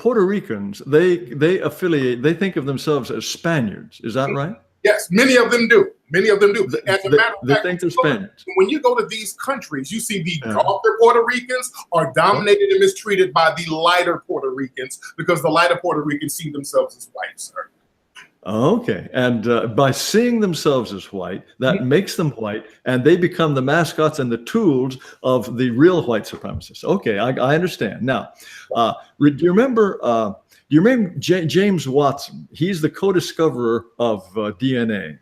Puerto Ricans, they affiliate, they think of themselves as Spaniards. Is that right? Yes, many of them do. Many of them do. As a matter of they fact, think they're Spaniards. when you go to these countries, you see the darker Puerto Ricans are dominated and mistreated by the lighter Puerto Ricans because the lighter Puerto Ricans see themselves as white, sir. Okay, and by seeing themselves as white, that makes them white, and they become the mascots and the tools of the real white supremacists. Okay, I understand. Now, do you remember James Watson? He's the co-discoverer of DNA.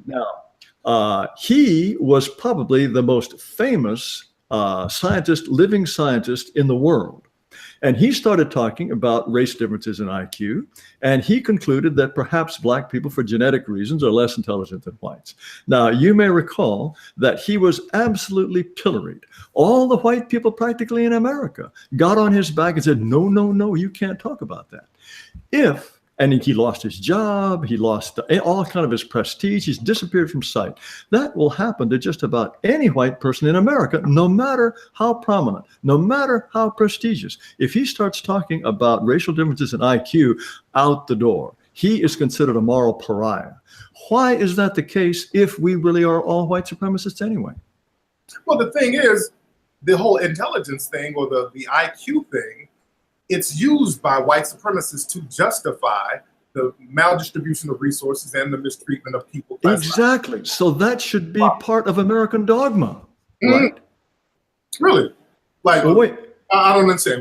Now, he was probably the most famous living scientist in the world. And he started talking about race differences in IQ, and he concluded that perhaps black people, for genetic reasons, are less intelligent than whites. Now, you may recall that he was absolutely pilloried. All the white people practically in America got on his back and said, no, no, no, you can't talk about that. And he lost his job, he lost all kind of his prestige, he's disappeared from sight. That will happen to just about any white person in America, no matter how prominent, no matter how prestigious. If he starts talking about racial differences in IQ, out the door. He is considered a moral pariah. Why is that the case if we really are all white supremacists anyway? Well, the thing is, the whole intelligence thing or the IQ thing, it's used by white supremacists to justify the maldistribution of resources and the mistreatment of people. Exactly. So that should be part of American dogma, right? Really? Like, well, wait. I don't understand.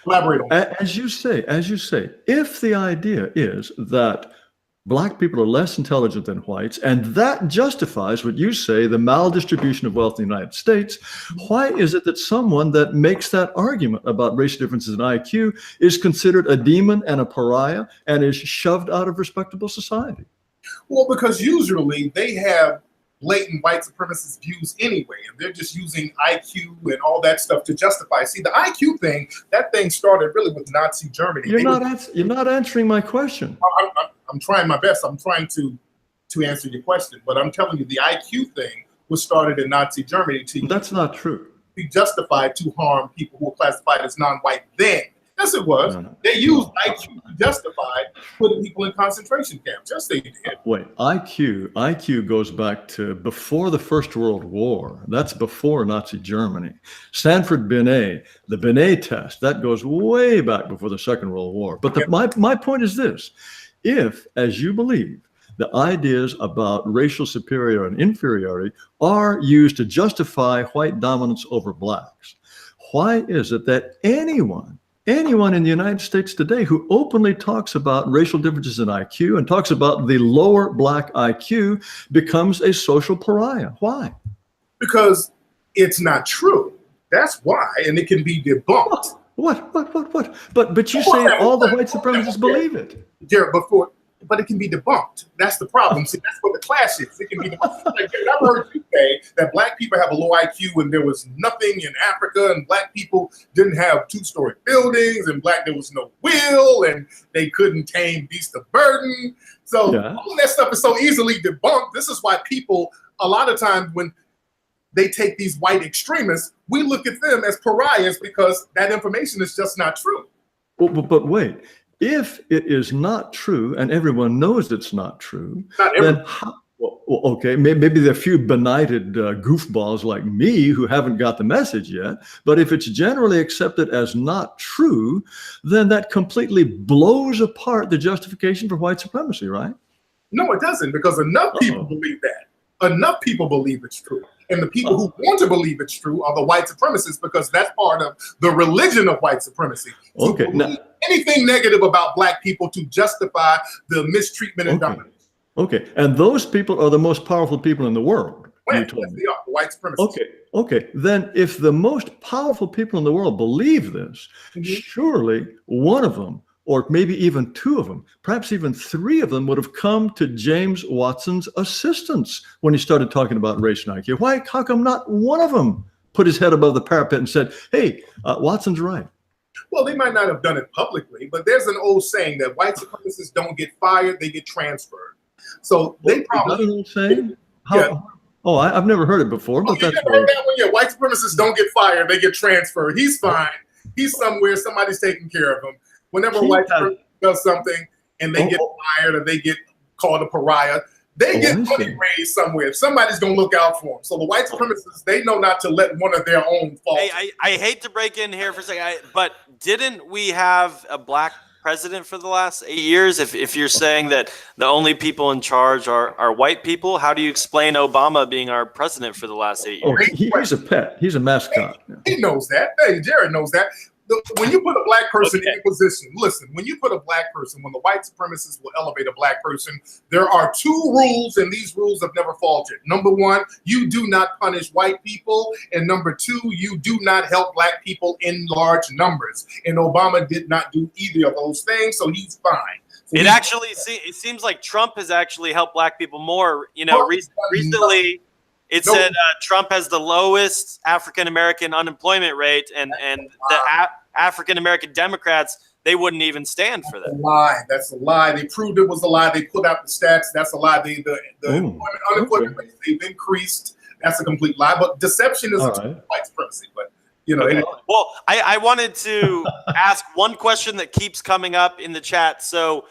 Elaborate on that. As you say, if the idea is that black people are less intelligent than whites, and that justifies what you say, the maldistribution of wealth in the United States, why is it that someone that makes that argument about racial differences in IQ is considered a demon and a pariah and is shoved out of respectable society? Well, because usually they have blatant white supremacist views anyway, and they're just using IQ and all that stuff to justify. See, the IQ thing, that thing started really with Nazi Germany. You're not answering my question. I'm trying my best. I'm trying to answer your question, but I'm telling you, the IQ thing was started in Nazi Germany. That's not true. Be justified to harm people who were classified as non-white then. Yes, it was. They used IQ to justify putting people in concentration camps. Yes, they did. Wait, IQ goes back to before the First World War. That's before Nazi Germany. Sanford Binet, the Binet test, that goes way back before the Second World War. But my point is this. If, as you believe, the ideas about racial superiority and inferiority are used to justify white dominance over blacks, why is it that anyone in the United States today who openly talks about racial differences in IQ and talks about the lower black IQ becomes a social pariah? Why? Because it's not true. That's why, and it can be debunked. What? But you say all the white supremacists believe it. Jared, but it can be debunked. That's the problem. See, that's what the clash is. It can be debunked. Like, Jared, I've heard you say that black people have a low IQ and there was nothing in Africa and black people didn't have two-story buildings and there was no will and they couldn't tame beasts of burden. So all that stuff is so easily debunked. This is why people, a lot of times when they take these white extremists, we look at them as pariahs because that information is just not true. But wait, if it is not true and everyone knows it's not true, then okay, maybe there are a few benighted goofballs like me who haven't got the message yet, but if it's generally accepted as not true, then that completely blows apart the justification for white supremacy, right? No, it doesn't, because enough people believe that. Enough people believe it's true. And the people who want to believe it's true are the white supremacists, because that's part of the religion of white supremacy. Okay. Now, anything negative about black people to justify the mistreatment and dominance. Okay. And those people are the most powerful people in the world. Yes, they are, the white supremacists. Okay. Then if the most powerful people in the world believe this, surely one of them, or maybe even two of them, perhaps even three of them, would have come to James Watson's assistance when he started talking about race and IQ. How come not one of them put his head above the parapet and said, hey, Watson's right? Well, they might not have done it publicly, but there's an old saying that white supremacists don't get fired, they get transferred. So they probably— Is that an old saying? Oh, I've never heard it before, but that's— never heard that one? Yeah, white supremacists don't get fired, they get transferred. He's fine. He's somewhere. Somebody's taking care of him. Whenever a white person does something and they get fired or they get called a pariah, they get money raised somewhere. Somebody's going to look out for them. So the white supremacists, they know not to let one of their own fall. Hey, I hate to break in here for a second, but didn't we have a black president for the last 8 years? If you're saying that the only people in charge are white people, how do you explain Obama being our president for the last 8 years? He's a pet. He's a mascot. He knows that. Hey, Jared knows that. When you put a black person in a position, listen, when you put a black person, when the white supremacists will elevate a black person, there are 2 rules, and these rules have never faltered. Number 1, you do not punish white people. And number 2, you do not help black people in large numbers. And Obama did not do either of those things, so he's fine. So it seems like Trump has actually helped black people more. You know, recently it said Trump has the lowest African-American unemployment rate, and the African-American Democrats, they wouldn't even stand for that. That's a lie. They proved it was a lie. They put out the stats. That's a lie. The unemployment rates, they've increased. That's a complete lie. But deception is white supremacy. But, you know. Well, I wanted to ask one question that keeps coming up in the chat. So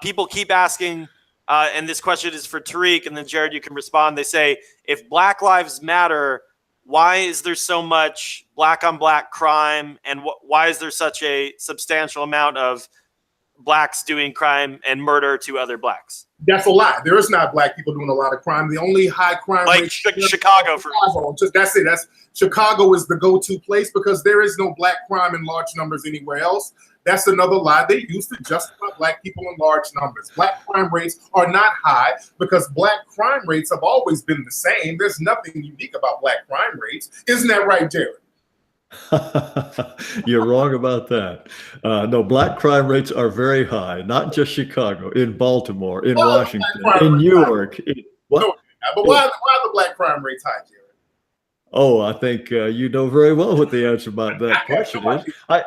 people keep asking, and this question is for TARIQ, and then Jared, you can respond. They say, if Black Lives Matter, why is there so much black on black crime, and why is there such a substantial amount of blacks doing crime and murder to other blacks? That's a lie. There is not black people doing a lot of crime. The only high crime like rate Chicago, for example. That's it. Chicago is the go-to place because there is no black crime in large numbers anywhere else. That's another lie they used to justify black people in large numbers. Black crime rates are not high because black crime rates have always been the same. There's nothing unique about black crime rates. Isn't that right, Jared? You're wrong about that. No, black crime rates are very high, not just Chicago, in Baltimore, in Washington, in New York. But why are the black crime rates high, Jared? Oh, I think you know very well what the answer about that question is. I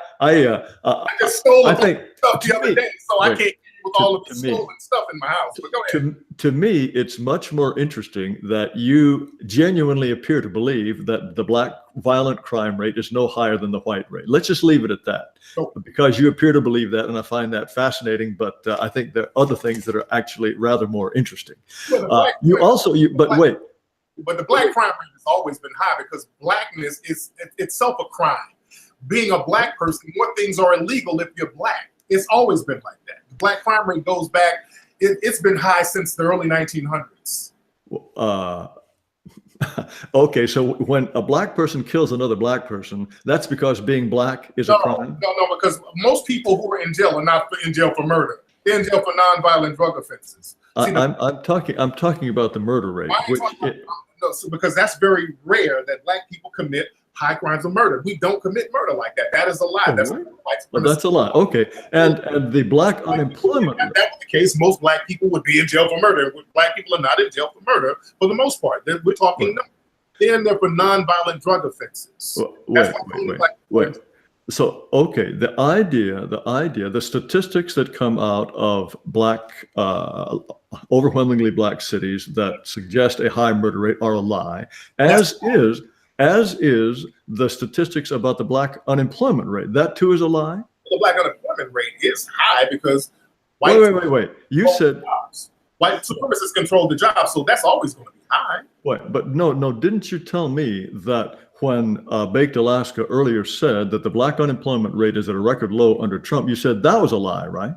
just stole stuff the other day, so I can't get with all of the stolen stuff in my house. But go ahead. To me, it's much more interesting that you genuinely appear to believe that the black violent crime rate is no higher than the white rate. Let's just leave it at that, because you appear to believe that, and I find that fascinating. But I think there are other things that are actually rather more interesting. But the black crime rate has always been high because blackness is itself a crime. Being a black person, more things are illegal if you're black. It's always been like that. The black crime rate goes back, it's been high since the early 1900s. Okay, so when a black person kills another black person, that's because being black is a crime? No, because most people who are in jail are not in jail for murder. They're in jail for nonviolent drug offenses. I'm talking about the murder rate. Because that's very rare that black people commit high crimes of murder. We don't commit murder like that. That is a lie. That's a lie. Okay. And the black unemployment rate. If that was the case, most black people would be in jail for murder. Black people are not in jail for murder for the most part. We're talking they're in there for nonviolent drug offenses. Wait. So, okay, the statistics that come out of overwhelmingly black cities that suggest a high murder rate are a lie, as is the statistics about the black unemployment rate. That too is a lie? The black unemployment rate is high because wait. You said white supremacists control the job, so that's always going to be high. Wait, but no, didn't you tell me that when Baked Alaska earlier said that the black unemployment rate is at a record low under Trump, you said that was a lie, right?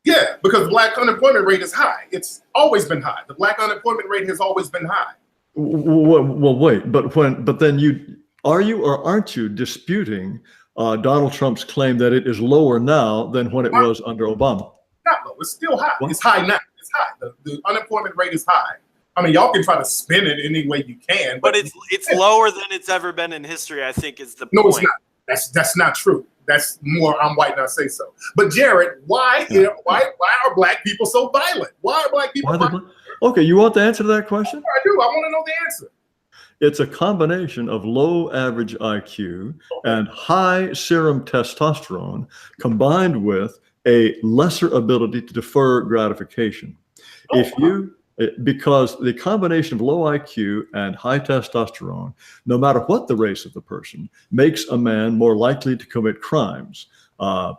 Yeah, because the black unemployment rate is high. It's always been high. The black unemployment rate has always been high. Well, wait, but then are you or aren't you disputing Donald Trump's claim that it is lower now than when it was under Obama? Not low. It's still high. What? It's high now. It's high. The unemployment rate is high. I mean, y'all can try to spin it any way you can, but it's lower than it's ever been in history, I think, is the point. No, it's not. That's not true. That's more I'm white and I say so. But Jared, why are black people so violent? Why are black people violent? Okay, you want the answer to that question? I do. I want to know the answer. It's a combination of low average IQ and high serum testosterone combined with a lesser ability to defer gratification. because the combination of low IQ and high testosterone, no matter what the race of the person, makes a man more likely to commit crimes,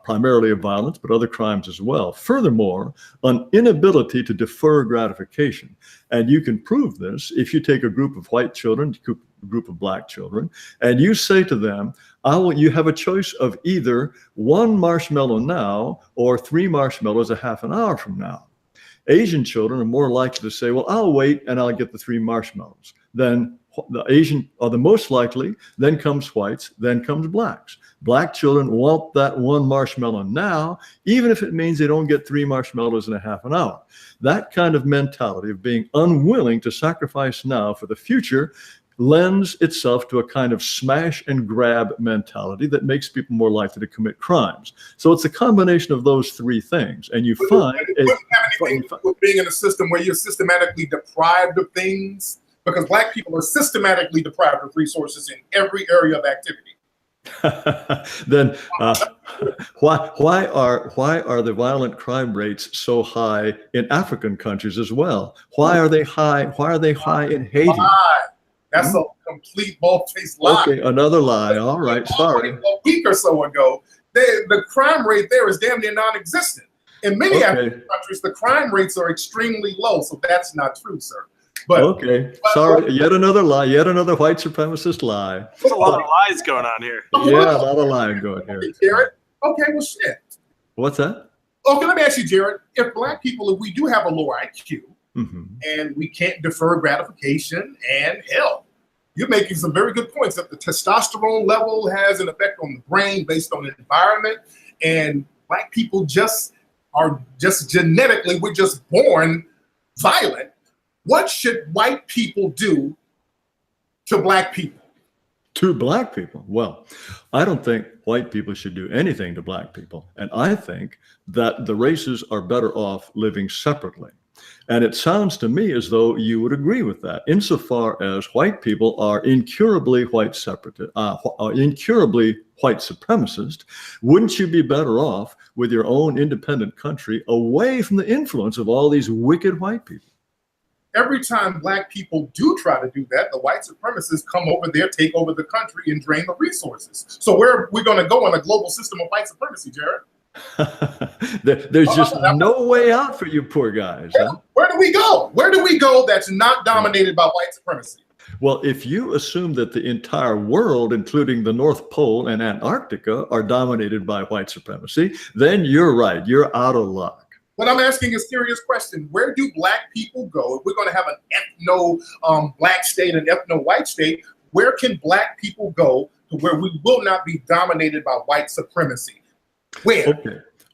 primarily of violence, but other crimes as well. Furthermore, an inability to defer gratification. And you can prove this if you take a group of white children, a group of black children, and you say to them, you have a choice of either 1 marshmallow now or 3 marshmallows a half an hour from now. Asian children are more likely to say, well, I'll wait and I'll get the 3 marshmallows. Then the Asian are the most likely, then comes whites, then comes blacks. Black children want that 1 marshmallow now, even if it means they don't get 3 marshmallows in a half an hour. That kind of mentality of being unwilling to sacrifice now for the future lends itself to a kind of smash and grab mentality that makes people more likely to commit crimes. So it's a combination of those 3 things. And you find it wouldn't have anything to do with being in a system where you're systematically deprived of things, because black people are systematically deprived of resources in every area of activity. Then why are the violent crime rates so high in African countries as well? Why are they high? Why are they high in Haiti? That's a complete bald-faced lie. Okay, another lie. All right, sorry. A week or so ago, the crime rate there is damn near non-existent. In many African countries, the crime rates are extremely low, so that's not true, sir. But, sorry, yet another lie, yet another white supremacist lie. There's a lot of lies going on here. Yeah, a lot of lying going here. Jared, okay, well, shit. What's that? Okay, let me ask you, Jared. If black people, if we do have a low IQ, and we can't defer gratification, and hell, you're making some very good points that the testosterone level has an effect on the brain based on the environment, and black people are genetically, we're just born violent. What should white people do to black people? To black people? Well, I don't think white people should do anything to black people. And I think that the races are better off living separately. And it sounds to me as though you would agree with that, insofar as white people are incurably white supremacist. Wouldn't you be better off with your own independent country away from the influence of all these wicked white people? Every time black people do try to do that, the white supremacists come over there, take over the country, and drain the resources. So where are we going to go in a global system of white supremacy, Jared? There's just no way out for you poor guys. Where do we go? Where do we go that's not dominated by white supremacy? Well, if you assume that the entire world, including the North Pole and Antarctica, are dominated by white supremacy, then you're right. You're out of luck. But I'm asking a serious question. Where do black people go? If we're going to have an ethno-black state and ethno-white state, where can black people go to where we will not be dominated by white supremacy? Where?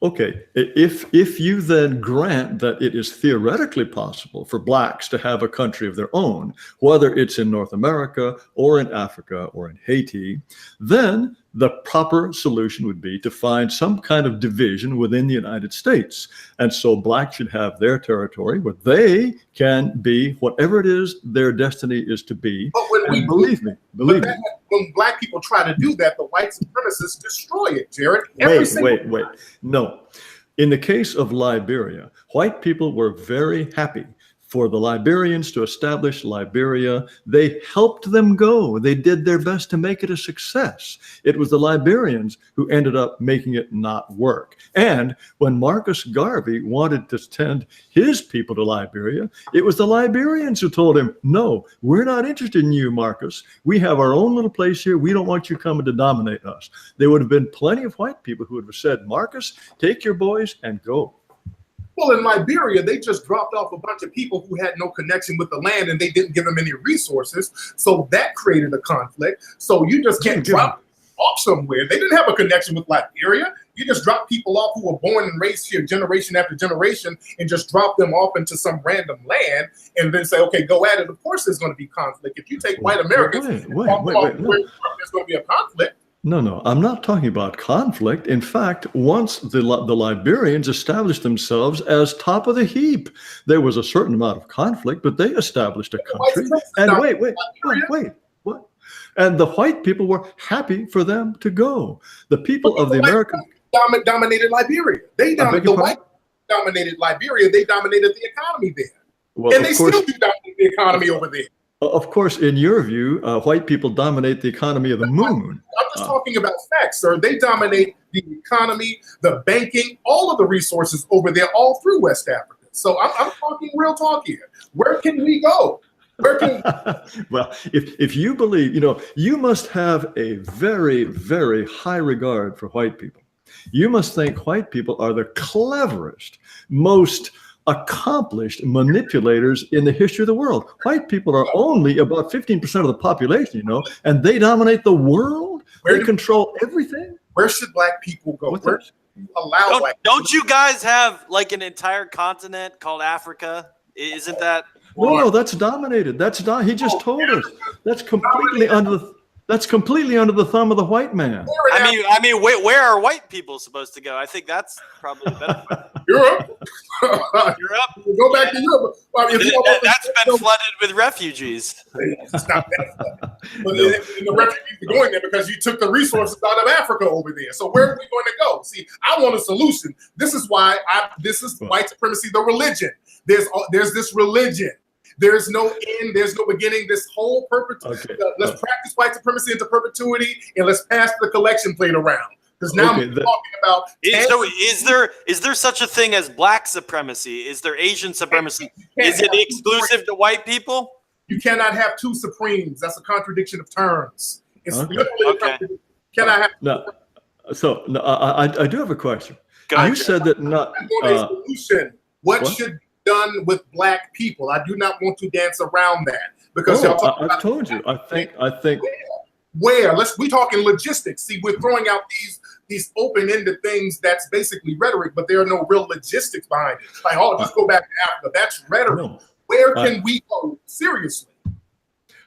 Okay. If you then grant that it is theoretically possible for blacks to have a country of their own, whether it's in North America or in Africa or in Haiti, then the proper solution would be to find some kind of division within the United States. And so blacks should have their territory where they can be whatever it is their destiny is to be. But believe me. When black people try to do that, the white supremacists destroy it, Jared. Wait. No. In the case of Liberia, white people were very happy for the Liberians to establish Liberia. They helped them go. They did their best to make it a success. It was the Liberians who ended up making it not work. And when Marcus Garvey wanted to send his people to Liberia, it was the Liberians who told him, no, we're not interested in you, Marcus. We have our own little place here. We don't want you coming to dominate us. There would have been plenty of white people who would have said, Marcus, take your boys and go. Well, in Liberia, they just dropped off a bunch of people who had no connection with the land, and they didn't give them any resources. So that created a conflict. So you just can't drop off somewhere. They didn't have a connection with Liberia. You just drop people off who were born and raised here generation after generation and just drop them off into some random land and then say, okay, go at it. Of course there's going to be conflict. If you take white Americans, there's going to be a conflict. No, I'm not talking about conflict. In fact, once the Liberians established themselves as top of the heap, there was a certain amount of conflict, but they established a country. And wait, what? And the white people were happy for them to go. The people of the American dominated Liberia. The white dominated Liberia. They dominated the economy there. Well, And they of course, still do dominate the economy over there. of course, in your view, white people dominate the economy of the moon. I'm just talking about facts, sir. They dominate the economy, the banking, all of the resources over there, all through West Africa. So I'm talking real talk here. Where can we go? Where can Well, if you believe, you must have a very, very high regard for white people. You must think white people are the cleverest, most accomplished manipulators in the history of the world. White people are only about 15% of the population, and they dominate the world. They control everything. Where should black people go? Where should you allow black people? Don't you guys have like an entire continent called Africa? Isn't that? No, that's dominated. He just told us. That's completely under the thumb of the white man. I mean, where are white people supposed to go? I think that's probably better. Europe. Europe. Go back to Europe. That's been flooded with refugees. It's not that flooded. But the refugees are going there because you took the resources out of Africa over there. So where are we going to go? See, I want a solution. This is why this is white supremacy, the religion. There's this religion. There's no end. There's no beginning. This whole perpetuity. Let's practice white supremacy into perpetuity, and let's pass the collection plate around. Because now we're talking about. So is there such a thing as black supremacy? Is there Asian supremacy? Is it exclusive to white people? You cannot have two supremes. That's a contradiction of terms. It's literally a contradiction. Cannot have. No. So I do have a question. You said that not. Solution. What should be done with black people? I do not want to dance around that because I've told you. I think. Where? We talking logistics. See, we're throwing out these open-ended things. That's basically rhetoric, but there are no real logistics behind it. Like, just go back to Africa. That's rhetoric. No, where can we go? Seriously.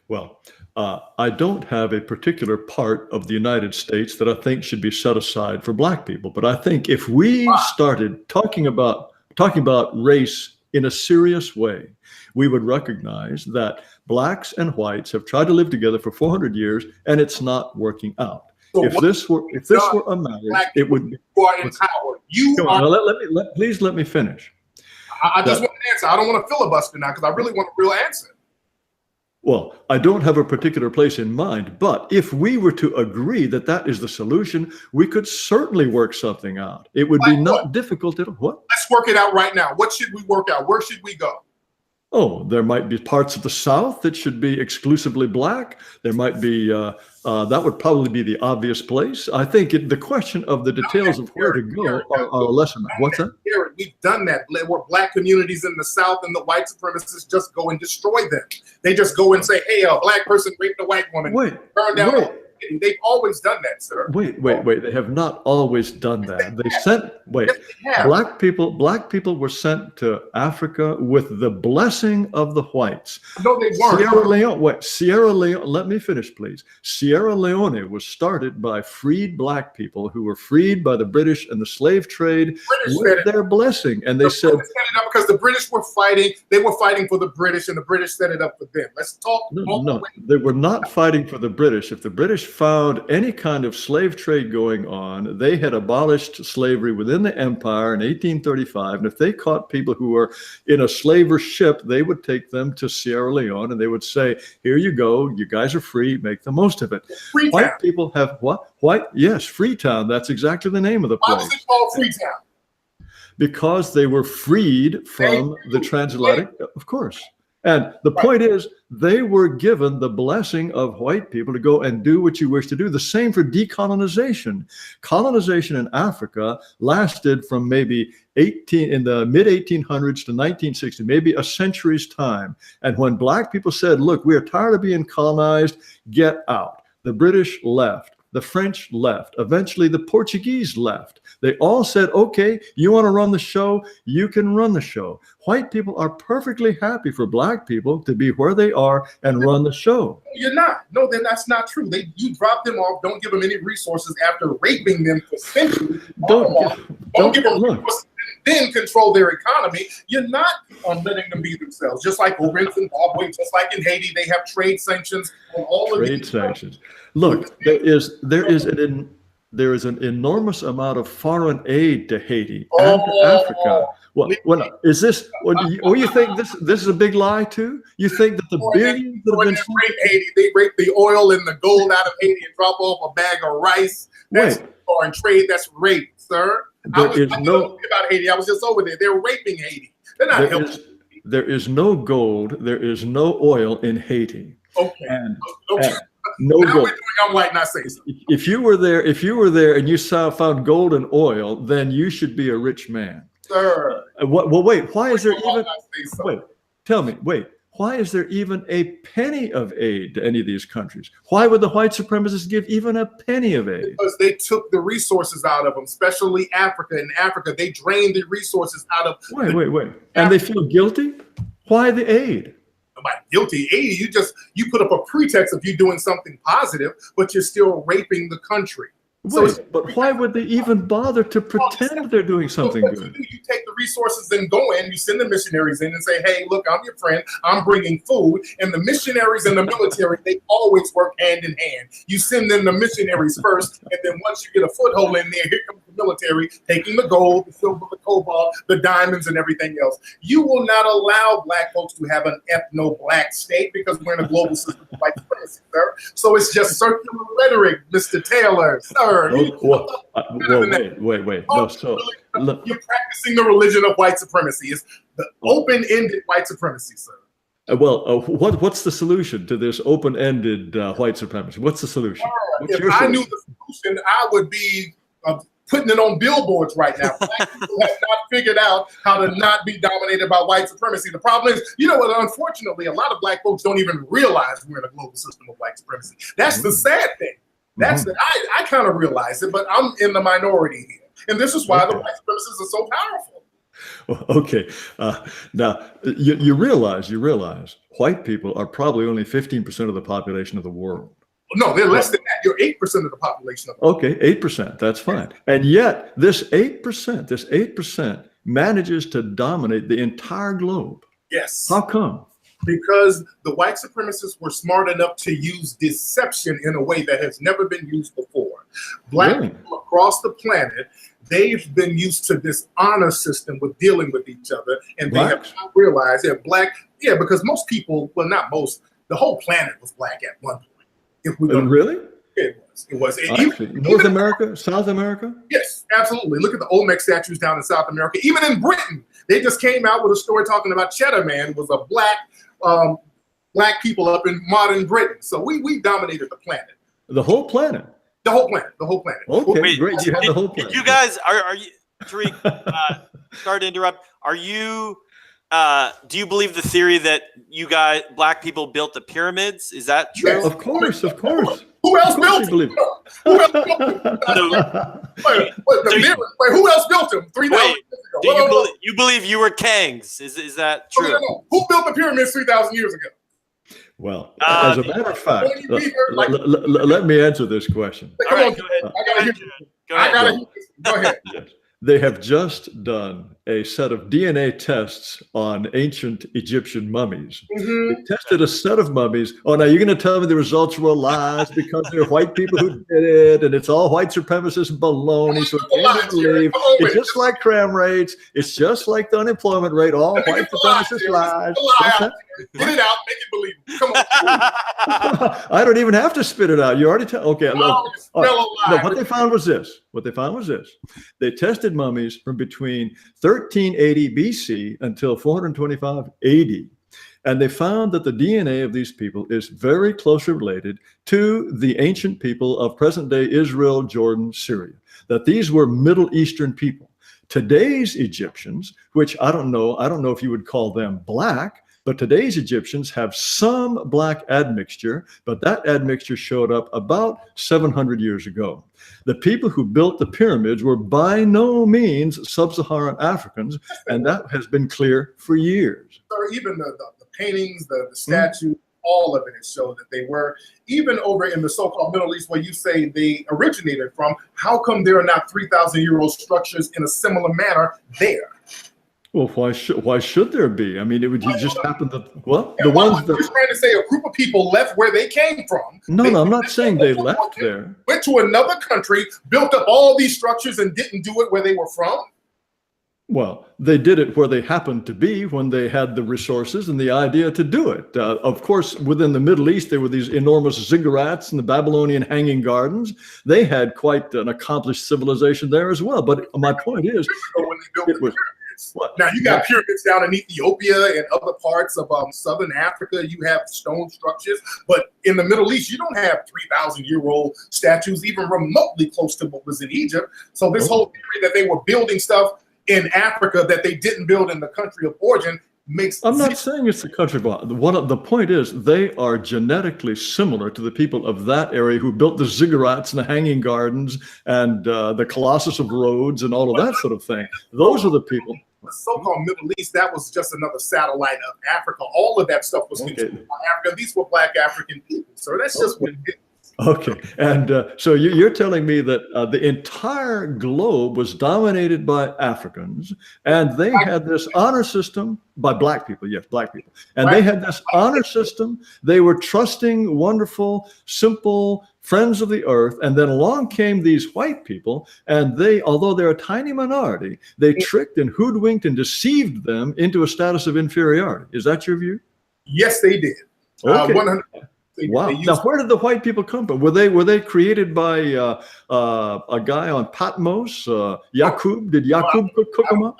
Well, I don't have a particular part of the United States that I think should be set aside for black people. But I think if we started talking about race in a serious way, we would recognize that blacks and whites have tried to live together for 400 years, and it's not working out. So if this were a marriage, it would be. You are empowered. Please let me finish. I just want an answer. I don't want to filibuster now because I really want a real answer. Well, I don't have a particular place in mind, but if we were to agree that that is the solution, we could certainly work something out. It would be not difficult at all. What? Let's work it out right now. What should we work out? Where should we go? Oh, there might be parts of the South that should be exclusively black. There might be, that would probably be the obvious place. I think the question of the details of where to go are less than that. What's that? We've done that. Where black communities in the South and the white supremacists just go and destroy them. They just go and say, hey, a black person raped a white woman. Burn down. They've always done that, sir. Wait. They have not always done that. Black people were sent to Africa with the blessing of the whites. No, they weren't. Sierra Leone, let me finish, please. Sierra Leone was started by freed black people who were freed by the British and the slave trade with their blessing. And they said, because the British were fighting, they were fighting for the British, and the British set it up for them. Let's talk. No, they were not fighting for the British. If the British found any kind of slave trade going on, they had abolished slavery within the empire in 1835. And if they caught people who were in a slaver ship, they would take them to Sierra Leone and they would say, here you go, you guys are free, make the most of it. Freetown. White people have what? Yes, Freetown. That's exactly the name of the place. Why was it called Freetown? Because they were freed from the transatlantic, of course. And the point is, they were given the blessing of white people to go and do what you wish to do. The same for decolonization. Colonization in Africa lasted from maybe in the mid 1800s to 1960, maybe a century's time. And when black people said, look, we are tired of being colonized, get out. The British left. The French left. Eventually, the Portuguese left. They all said, okay, you want to run the show? You can run the show. White people are perfectly happy for black people to be where they are and run the show. You're not. No, then that's not true. You drop them off, don't give them any resources after raping them for centuries. Don't give them resources, then control their economy. You're not letting them be themselves. Just like over in Zimbabwe, just like in Haiti, they have trade sanctions on all of these. Trade sanctions. Look, there is there is an enormous amount of foreign aid to Haiti and to Oh, Africa. What is this? Or you think this is a big lie too? You think that the billions that have been sent? Haiti, they rape the oil and the gold out of Haiti and drop off a bag of rice. That's foreign trade. That's rape, sir. I know about Haiti. I was just over there. They're raping Haiti. They're not helping. There is no gold. There is no oil in Haiti. Okay. Okay. No gold. I'm like not saying so. If you were there and you found gold and oil, then you should be a rich man. Sir. Wait. Why is there even? Wait. Tell me. Wait. Why is there even a penny of aid to any of these countries? Why would the white supremacists give even a penny of aid? Because they took the resources out of them, especially Africa. In Africa, they drained the resources out of. Wait. And they feel guilty? Why the aid? About guilty aid, you put up a pretext of you doing something positive, but you're still raping the country. But why would they even bother to pretend they're doing something good? You take the resources and go in, you send the missionaries in and say, hey, look, I'm your friend, I'm bringing food. And the missionaries and the military, they always work hand in hand. You send them the missionaries first, and then once you get a foothold in there, here comes the military taking the gold, the silver, the cobalt, the diamonds, and everything else. You will not allow Black folks to have an ethno-Black state because we're in a global system of white supremacy, sir. So it's just circular rhetoric, Mr. Taylor, sir. Wait. No, you're practicing the religion of white supremacy. It's the open-ended white supremacy, sir. What's the solution to this open-ended white supremacy? What's the solution? If I knew the solution, I would be putting it on billboards right now. Black people have not figured out how to not be dominated by white supremacy. The problem is, unfortunately, a lot of Black folks don't even realize we're in a global system of white supremacy. That's the sad thing. I kind of realize it, but I'm in the minority here. And this is why the white supremacists are so powerful. Well, okay. Now, you realize white people are probably only 15% of the population of the world. No, they're less than that. You're 8% of the population of the world. Okay, 8%. That's fine. And yet, this 8% manages to dominate the entire globe. Yes. How come? Because the white supremacists were smart enough to use deception in a way that has never been used before. Black people across the planet, they've been used to this honor system with dealing with each other, and they have not realized that because most people, well, not most, the whole planet was Black at one point. If we really? It was. North America, South America? Yes, absolutely. Look at the Olmec statues down in South America. Even in Britain, they just came out with a story talking about Cheddar Man was a black people up in modern Britain. So we dominated the planet. The whole planet? The whole planet. Okay, great. You have the whole planet. You guys, are you, Tariq, sorry to interrupt. Are you, do you believe the theory that you guys, Black people built the pyramids? Is that true? Yes, of course. Who else built them? Who else built them? 3,000 years ago. You believe you were Kangs? Is that true? No. Who built the pyramids 3,000 years ago? Well, as a matter of fact, let me answer this question. All right, go ahead. Go ahead. Yes. They have just done a set of DNA tests on ancient Egyptian mummies. They tested a set of mummies. Oh, now you're going to tell me the results were lies because they're white people who did it, and it's all white supremacist baloney. So I can't believe it's just like crime rates. It's just like the unemployment rate. All white supremacist lies. Get it out, make it believable. Come on. I don't even have to spit it out. You already tell. Okay. No, what they found was this. They tested mummies from between 1380 BC until 425 AD. And they found that the DNA of these people is very closely related to the ancient people of present-day Israel, Jordan, Syria. That these were Middle Eastern people. Today's Egyptians, which I don't know if you would call them Black, but today's Egyptians have some Black admixture, but that admixture showed up about 700 years ago. The people who built the pyramids were by no means sub-Saharan Africans, and that has been clear for years. Or even the paintings, the statues, all of it has shown that they were, even over in the so-called Middle East where you say they originated from, how come there are not 3,000-year-old structures in a similar manner there? Well, why should there be? I mean, it just happen that, well, Yeah, the well, ones I'm that, just trying to say a group of people left where they came from. no, no, I'm not saying they left there. Went to another country, built up all these structures, and didn't do it where they were from. Well, they did it where they happened to be when they had the resources and the idea to do it. Of course, within the Middle East, there were these enormous ziggurats and the Babylonian hanging gardens. They had quite an accomplished civilization there as well. But my point is, When they built the it was, pyramids. what? Now you got pyramids down in Ethiopia and other parts of southern Africa. You have stone structures, but in the Middle East, you don't have 3,000-year-old statues even remotely close to what was in Egypt. So this whole theory that they were building stuff in Africa that they didn't build in the country of origin makes. I'm not saying it's the country, but the point is they are genetically similar to the people of that area who built the ziggurats and the hanging gardens and the Colossus of Rhodes and all of that sort of thing. Those are the people. The so-called Middle East, that was just another satellite of Africa. All of that stuff was controlled by Africa. These were Black African people. So that's just what it is. Okay, and so you're telling me that the entire globe was dominated by Africans, and they had this honor system by Black people, yes, Black people, and they had this honor system. They were trusting, wonderful, simple friends of the earth, and then along came these white people, and they, although they're a tiny minority, they tricked and hoodwinked and deceived them into a status of inferiority. Is that your view? Yes, they did. Okay. 100%. Wow. Now, where did the white people come from? Were they created by a guy on Patmos, Yaqub? Did Yaqub cook them up?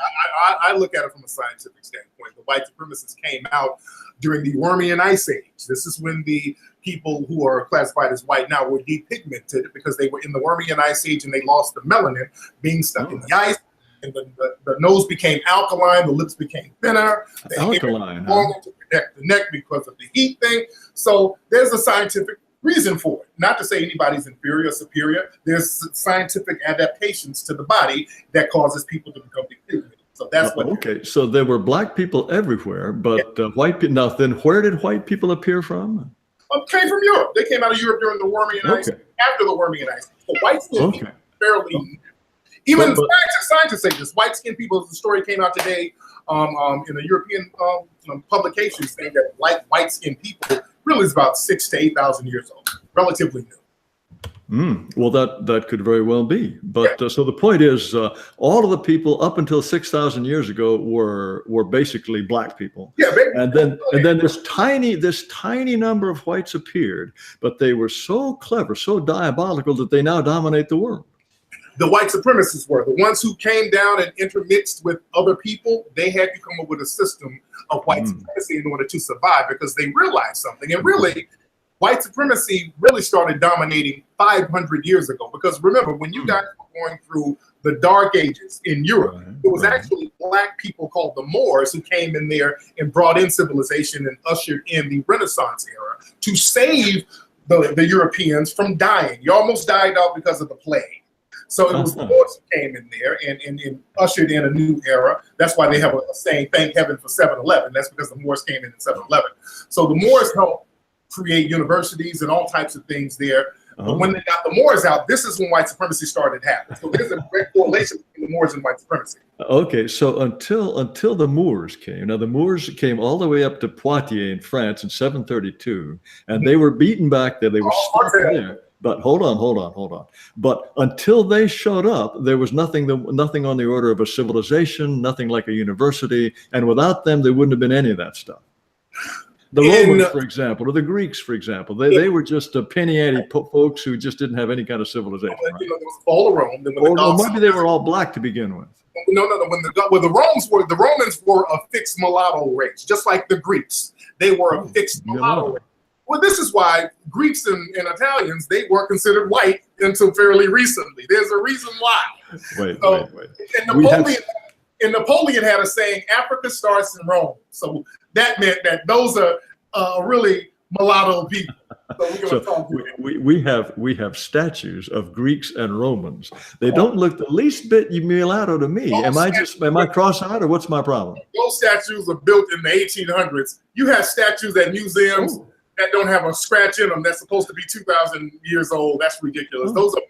I look at it from a scientific standpoint. The white supremacists came out during the Urmian Ice Age. This is when the people who are classified as white now were depigmented because they were in the Urmian Ice Age and they lost the melanin being stuck in the ice. And the nose became alkaline, the lips became thinner. Alkaline, to protect the neck because of the heat thing. So there's a scientific reason for it. Not to say anybody's inferior or superior. There's scientific adaptations to the body that causes people to become depigmented. So that's what. Okay, so there were Black people everywhere, but white people. Now, then, where did white people appear from? Came from Europe. They came out of Europe during the Urmian Ice Age. After the Urmian Ice Age. The white skin people fairly. Even scientists say this. White-skinned people, the story came out today in a European publication saying that white-skinned people really is about 6,000 to 8,000 years old, relatively new. Well, that could very well be. But so the point is, all of the people up until 6,000 years ago were basically Black people. Yeah, and then this tiny number of whites appeared, but they were so clever, so diabolical that they now dominate the world. The white supremacists were the ones who came down and intermixed with other people. They had to come up with a system of white supremacy in order to survive because they realized something. And really, white supremacy really started dominating 500 years ago. Because remember, when you guys were going through the Dark Ages in Europe, it was actually Black people called the Moors who came in there and brought in civilization and ushered in the Renaissance era to save the Europeans from dying. You almost died out because of the plague. So it was the Moors who came in there and ushered in a new era. That's why they have a saying, thank heaven for 7-Eleven. That's because the Moors came in 7-Eleven. So the Moors helped create universities and all types of things there. But when they got the Moors out, this is when white supremacy started happening. So there's a great correlation between the Moors and white supremacy. Okay, so until the Moors came, now the Moors came all the way up to Poitiers in France in 732, and they were beaten back there. They were stuck there. But hold on. But until they showed up, there was nothing on the order of a civilization, nothing like a university. And without them, there wouldn't have been any of that stuff. The Romans, for example, or the Greeks, for example, they were just penny ante folks who just didn't have any kind of civilization. Right? There was all of Rome. Or maybe they were all Black to begin with. No. When the Romans were a fixed mulatto race, just like the Greeks. They were a fixed mulatto race. Well, this is why Greeks and Italians, they weren't considered white until fairly recently. There's a reason why. Wait. And Napoleon had a saying, Africa starts in Rome. So that meant that those are really mulatto people. So we have statues of Greeks and Romans. They don't look the least bit mulatto to me. Am I cross-eyed or what's my problem? Those statues are built in the 1800s. You have statues at museums that don't have a scratch in them that's supposed to be 2,000 years old. That's ridiculous. Those are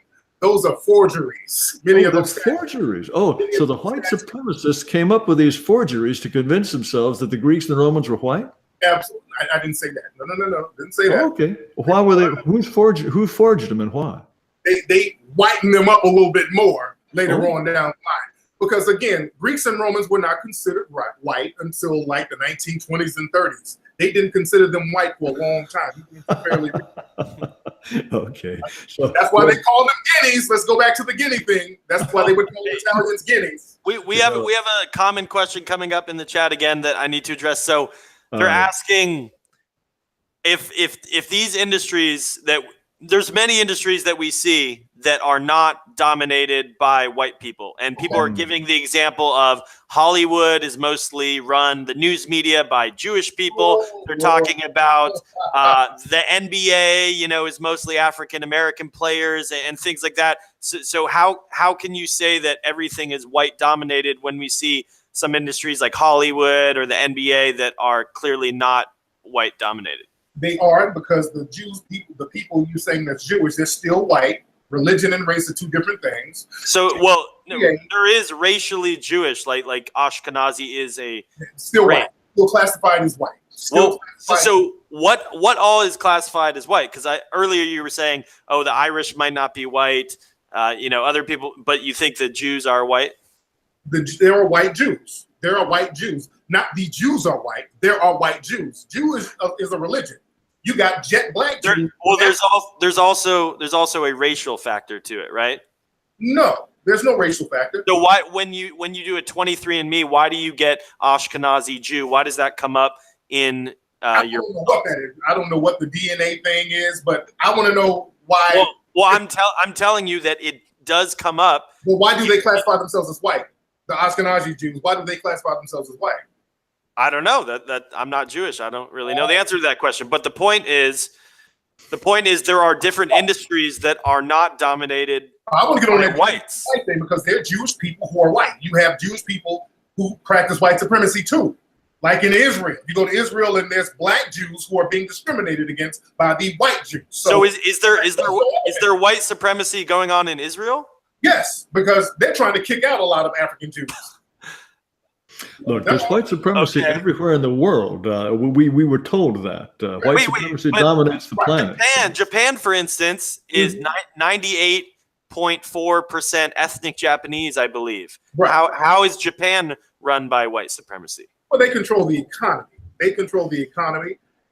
Those are forgeries. Many of those forgeries. Oh, so the white supremacists came up with these forgeries to convince themselves that the Greeks and the Romans were white? Absolutely. I didn't say that. No. Didn't say that. Okay. Why were they? Who forged them and why? They whitened them up a little bit more later on down the line. Because again, Greeks and Romans were not considered white until like the 1920s and 30s. They didn't consider them white for a long time. Okay. So that's why they call them guineas. Let's go back to the guinea thing. That's why they would call Italians guineas. We have a common question coming up in the chat again that I need to address. So they're asking if these industries that there's many industries that we see that are not dominated by white people, and people are giving the example of Hollywood is mostly run, the news media, by Jewish people. They're talking about the NBA, is mostly African American players and things like that. So how can you say that everything is white dominated when we see some industries like Hollywood or the NBA that are clearly not white dominated? They are, because the people you're saying that's Jewish, they're still white. Religion and race are two different things. So, there is racially Jewish, like Ashkenazi is still white, still classified as white. So what all is classified as white? Because earlier you were saying, the Irish might not be white, other people, but you think the Jews are white? There are white Jews. There are white Jews. Not the Jews are white. There are white Jews. Jew is a religion. You got jet black Jews. There's also a racial factor to it, right? No, there's no racial factor. So why, when you do a 23andMe, why do you get Ashkenazi Jew? Why does that come up in your? I don't know what that is. I don't know what the DNA thing is, but I want to know why. Well, I'm telling you that it does come up. Well, why do they classify themselves as white? The Ashkenazi Jews. Why do they classify themselves as white? I don't know. That I'm not Jewish. I don't really know the answer to that question. But the point is there are different industries that are not dominated I want to get on that whites white thing, because they're Jewish people who are white. You have Jewish people who practice white supremacy too. Like in Israel, you go to Israel and there's black Jews who are being discriminated against by the white Jews. So is there white supremacy going on in Israel? Yes, because they're trying to kick out a lot of African Jews. Look, there's white supremacy everywhere in the world. We were told that white supremacy dominates the planet. Japan, for instance, is 98.4% ethnic Japanese, I believe. Right. How is Japan run by white supremacy? Well, they control the economy.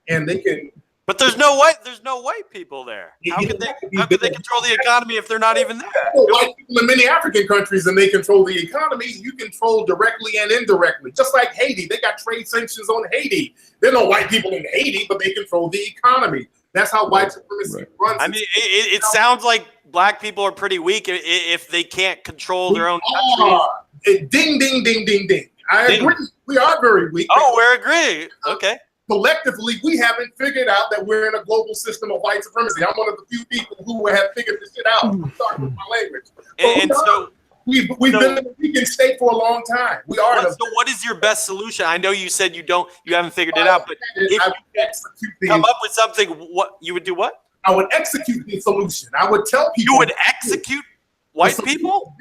And they can. But there's no white people there. How could they control the economy if they're not even there? White people in many African countries, and they control the economy. You control directly and indirectly. Just like Haiti, they got trade sanctions on Haiti. There are no white people in Haiti, but they control the economy. That's how white supremacy runs. I mean, it sounds like black people are pretty weak if they can't control their own country. Ding, ding, ding, ding, ding. I agree. We are very weak. Oh, we're agreeing. Okay. Collectively, we haven't figured out that we're in a global system of white supremacy. I'm one of the few people who have figured this shit out. I'm sorry with my language. And so we've been in a weakened state for a long time. We are. So what is your best solution? I know you said you haven't figured it out, but if you come up with something, what you would do? What? I would execute the solution. I would tell people. You would execute white people?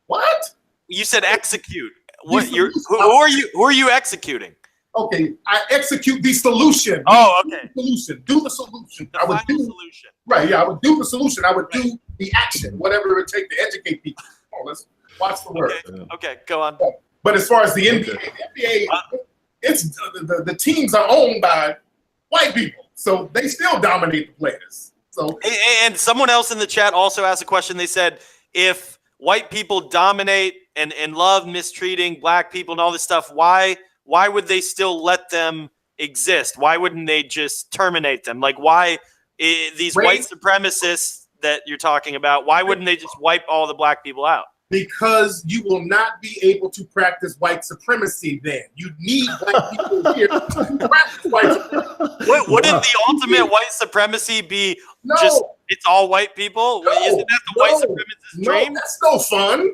What? You said execute. What? Who are you executing? Okay, I execute the solution. Oh, okay. Do the solution. I would do the solution. Right, yeah, I would do the solution. I would do the action, whatever it takes to educate people. Oh, let's watch the word. Okay, go on. But as far as the NBA, it's the teams are owned by white people, so they still dominate the players. So, and someone else in the chat also asked a question. They said, if white people dominate and love mistreating black people and all this stuff, why would they still let them exist? Why wouldn't they just terminate them? Like, why these white supremacists that you're talking about, why wouldn't they just wipe all the black people out? Because you will not be able to practice white supremacy then. You need black people here to practice white supremacy. Wouldn't the ultimate white supremacy be just it's all white people? Isn't that the white supremacist dream? That's no fun.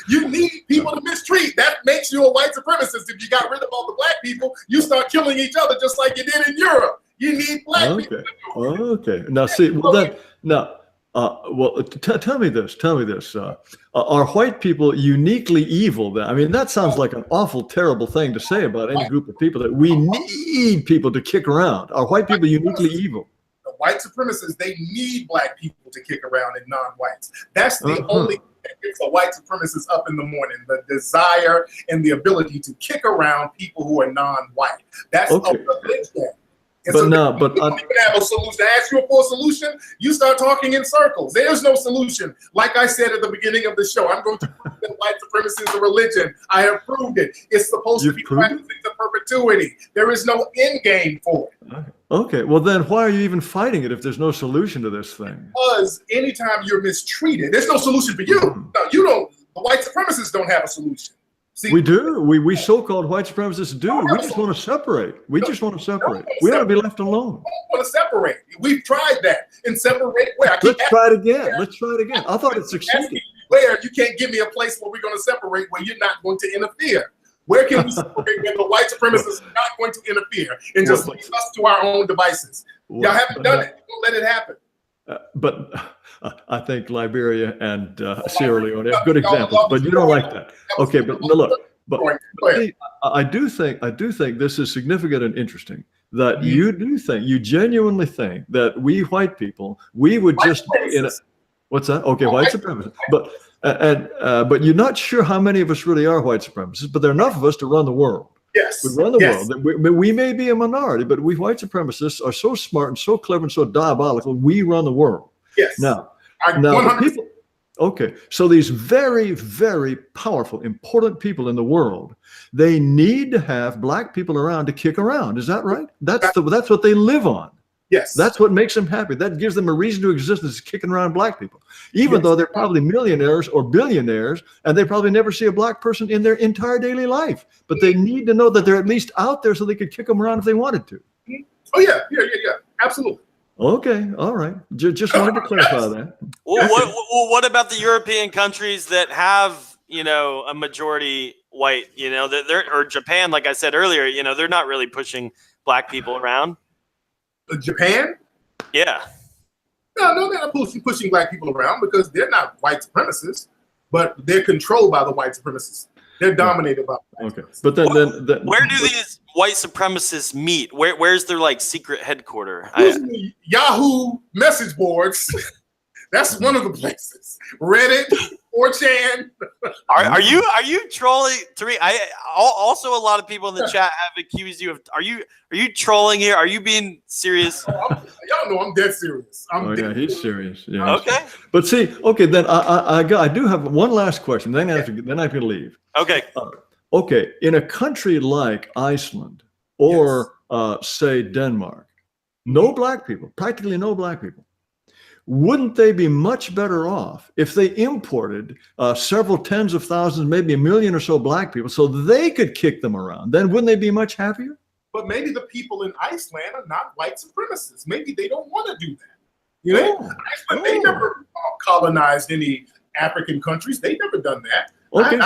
You need people to mistreat. That makes you a white supremacist. If you got rid of all the black people, you start killing each other just like you did in Europe. You need black people. Okay. Now see, Well, tell me this. Tell me this. Are white people uniquely evil? Then I mean, that sounds like an awful, terrible thing to say about any group of people. That we need people to kick around. Are white people uniquely evil? The white supremacists, they need black people to kick around and non-whites. That's the only thing that gets a white supremacist up in the morning, the desire and the ability to kick around people who are non-white. That's a religion. And but so no, but you don't even have a solution. To ask you for a solution, you start talking in circles. There's no solution. Like I said at the beginning of the show, I'm going to prove that white supremacy is a religion. I have proved it. It's supposed to be practiced in perpetuity. There is no end game for it. Okay, well then why are you even fighting it if there's no solution to this thing? Because anytime you're mistreated, there's no solution for you. No, you don't. The white supremacists don't have a solution. See, we do. We so-called white supremacists do. We just want to separate. We just want to separate. We ought to be left alone. We want to separate. We've tried that and separate where. Let's try it again. Let's try it again. I thought it succeeded. Where you can't give me a place where we're going to separate where you're not going to interfere. Where can we separate when the white supremacists are not going to interfere and just leave us to our own devices? Y'all haven't done it. Don't let it happen. But I think Liberia and Sierra Leone are good examples, but you don't like that. Okay, but look, but see, I do think this is significant and interesting that you genuinely think that we white people, we would just be in a, what's that? Okay, white supremacists, but you're not sure how many of us really are white supremacists, but there are enough of us to run the world. Yes. We run the world. We may be a minority, but we white supremacists are so smart and so clever and so diabolical. We run the world. Yes. Now people. Okay, so these very, very powerful, important people in the world, they need to have black people around to kick around. Is that right? That's what they live on. Yes. That's what makes them happy. That gives them a reason to exist, is kicking around black people, even though they're probably millionaires or billionaires, and they probably never see a black person in their entire daily life. But they need to know that they're at least out there so they could kick them around if they wanted to. Oh, yeah. Absolutely. Okay, all right. Just wanted to clarify that. Well, what about the European countries that have, a majority white, or Japan, like I said earlier, they're not really pushing black people around. Japan? Yeah. No, they're not pushing black people around because they're not white supremacists, but they're controlled by the white supremacists. They're dominated by white supremacists. But then where do these white supremacists meet? Where's their secret headquarters? Yahoo message boards. That's one of the places. Reddit, 4chan. Are you trolling, Tariq? Also a lot of people in the chat have accused you of. Are you trolling here? Are you being serious? Y'all know I'm dead serious. Yeah, he's serious. Yeah. Okay. But see, okay, then I do have one last question. Then I can leave. Okay. Okay, in a country like Iceland or say Denmark, no black people, practically no black people. Wouldn't they be much better off if they imported several tens of thousands, maybe 1 million or so black people, so they could kick them around? Then wouldn't they be much happier? But maybe the people in Iceland are not white supremacists. Maybe they don't want to do that. Iceland, they never colonized any African countries. They never done that. Okay,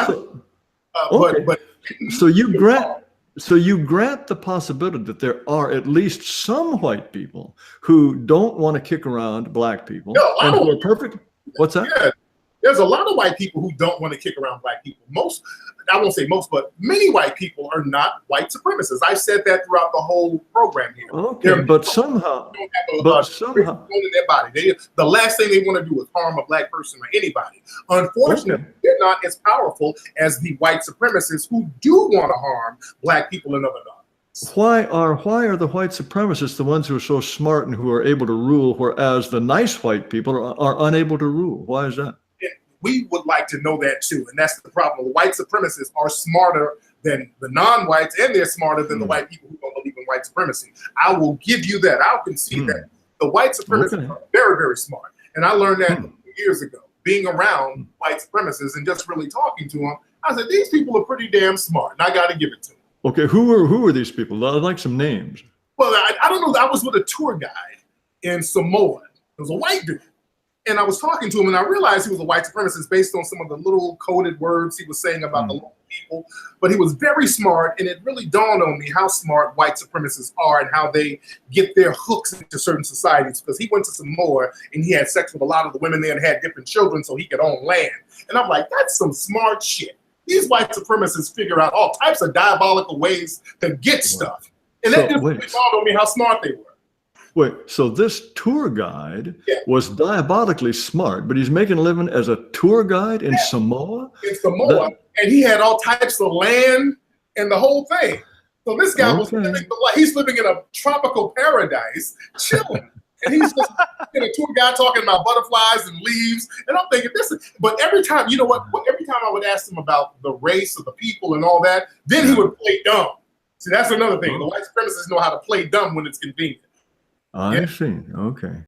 So you grant the possibility that there are at least some white people who don't want to kick around black people and who are perfect. What's that? Yeah, there's a lot of white people who don't want to kick around black people. I won't say most, but many white people are not white supremacists. I've said that throughout the whole program here. Okay, but somehow, in their body. The last thing they want to do is harm a black person or anybody. Unfortunately, they're not as powerful as the white supremacists who do want to harm black people and other dogs. Why are the white supremacists the ones who are so smart and who are able to rule, whereas the nice white people are unable to rule? Why is that? We would like to know that too, and that's the problem. The white supremacists are smarter than the non-whites, and they're smarter than the white people who don't believe in white supremacy. I will give you that. I'll concede that. The white supremacists are very, very smart, and I learned that years ago, being around white supremacists and just really talking to them. I said, these people are pretty damn smart, and I got to give it to them. Okay, who are these people? I'd like some names. Well, I don't know. I was with a tour guide in Samoa. It was a white dude. And I was talking to him, and I realized he was a white supremacist based on some of the little coded words he was saying about the local people, but he was very smart, and it really dawned on me how smart white supremacists are and how they get their hooks into certain societies, because he went to Samoa and he had sex with a lot of the women there and had different children so he could own land. And I'm like, that's some smart shit. These white supremacists figure out all types of diabolical ways to get stuff. And that just really dawned on me how smart they were. Wait, so this tour guide was diabolically smart, but he's making a living as a tour guide in Samoa? In Samoa, and he had all types of land and the whole thing. So this guy was living the life. He's living in a tropical paradise, chilling. And he's just a tour guide talking about butterflies and leaves. And I'm thinking, this is, but every time, you know what? Every time I would ask him about the race of the people and all that, then he would play dumb. See, that's another thing. The white supremacists know how to play dumb when it's convenient. I see. Okay.